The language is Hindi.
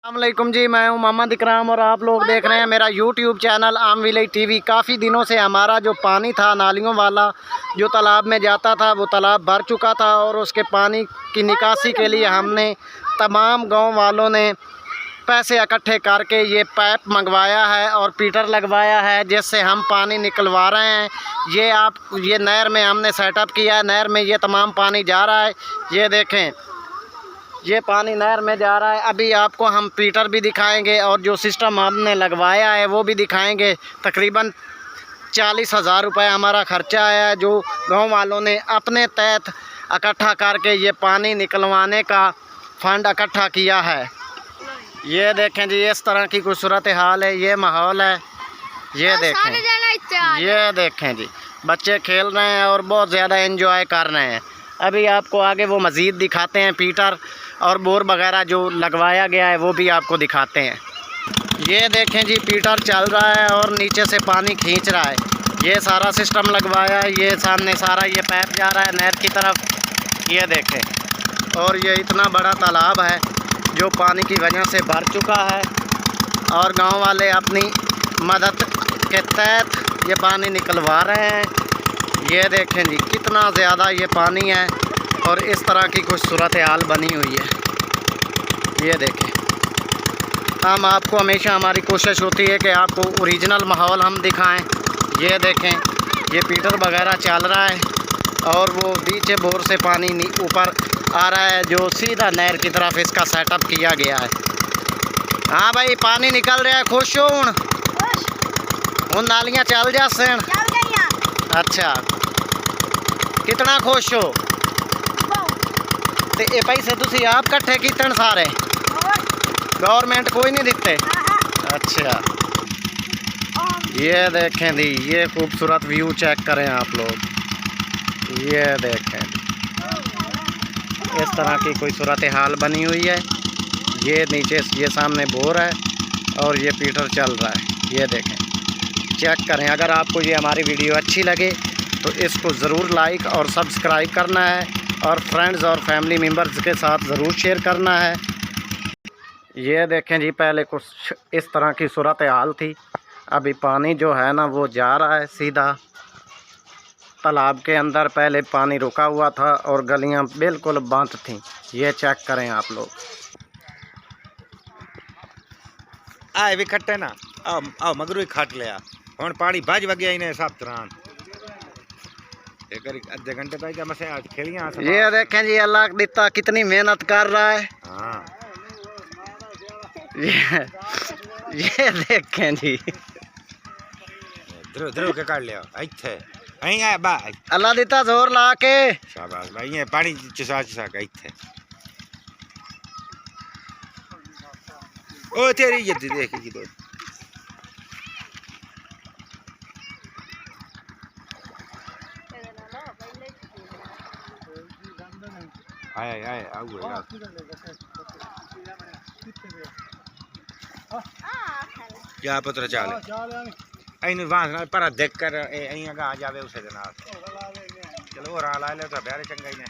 अस्सलामुअलैकुम जी, मैं हूं मोहम्मद इकराम और आप लोग देख रहे हैं मेरा यूट्यूब चैनल आम विलेज टीवी। काफ़ी दिनों से हमारा जो पानी था नालियों वाला जो तालाब में जाता था वो तालाब भर चुका था और उसके पानी की निकासी के लिए हमने तमाम गांव वालों ने पैसे इकट्ठे करके ये पाइप मंगवाया है और पीटर लगवाया है जिससे हम पानी निकलवा रहे हैं। ये नहर में हमने सेटअप किया है। नहर में ये तमाम पानी जा रहा है। ये देखें, ये पानी नहर में जा रहा है। अभी आपको हम पीटर भी दिखाएंगे और जो सिस्टम हमने लगवाया है वो भी दिखाएंगे। तकरीबन 40,000 रुपये हमारा खर्चा आया है जो गांव वालों ने अपने तहत इकट्ठा करके ये पानी निकलवाने का फंड इकट्ठा किया है। ये देखें जी, इस तरह की कुछ सूरत हाल है, ये माहौल है। ये देखें जी, बच्चे खेल रहे हैं और बहुत ज़्यादा एंजॉय कर रहे हैं। अभी आपको आगे वो मज़ीद दिखाते हैं, पीटर और बोर वगैरह जो लगवाया गया है वो भी आपको दिखाते हैं। ये देखें जी, पीटर चल रहा है और नीचे से पानी खींच रहा है। ये सारा सिस्टम लगवाया है। ये सामने सारा ये पाइप जा रहा है नहर की तरफ। ये देखें, और ये इतना बड़ा तालाब है जो पानी की वजह से भर चुका है और गांव वाले अपनी मदद के तहत ये पानी निकलवा रहे हैं। ये देखें जी, कितना ज़्यादा ये पानी है और इस तरह की कुछ सूरत हाल बनी हुई है। ये देखें, हम आपको हमेशा हमारी कोशिश होती है कि आपको ओरिजिनल माहौल हम दिखाएं। ये देखें, ये पीटर वगैरह चल रहा है और वो नीचे बोर से पानी ऊपर आ रहा है जो सीधा नहर की तरफ इसका सेटअप किया गया है। हाँ भाई, पानी निकल रहा है। खुश हो हूँ नालियाँ चल जा सेन। अच्छा, कितना खुश हो? तो ये पैसे तुसी आप कट्ठे कितने सारे? गवर्नमेंट कोई नहीं दिते? अच्छा, ये देखें दी, ये खूबसूरत व्यू चेक करें आप लोग। ये देखें, इस तरह की कोई सूरत हाल बनी हुई है। ये नीचे ये सामने बोर है और ये पीटर चल रहा है। ये देखें, चेक करें। अगर आपको ये हमारी वीडियो अच्छी लगे तो इसको ज़रूर लाइक और सब्सक्राइब करना है और फ्रेंड्स और फैमिली मेम्बर्स के साथ ज़रूर शेयर करना है। ये देखें जी, पहले कुछ इस तरह की सूरत हाल थी। अभी पानी जो है ना वो जा रहा है सीधा तालाब के अंदर। पहले पानी रुका हुआ था और गलियां बिल्कुल बंद थीं। ये चेक करें आप लोग। आए भी खट्टे ना आओ मगरू ही खट लिया हूँ पानी भज वगे इन्हें सब तरह आधे घंटे तक मसे खेलियां। ये देखें जी, अल्लाह दिता कितनी मेहनत कर रहा है। हाँ, ये देखें जी, ध्रुव ध्रुव के कर लिया इत्थे अहीं आया बा अल्लाह दिता जोर ला के। शाबाश भाई, ये पानी चुसा चुसा के इत्थे। ओ तेरी ये देख की दो आए आए आऊगा क्या पत्र चाल इन वहां पर देख कर अहीं आ जावे उसे दे नाल। चलो और ला ले तो प्यारे चंगा ही ने।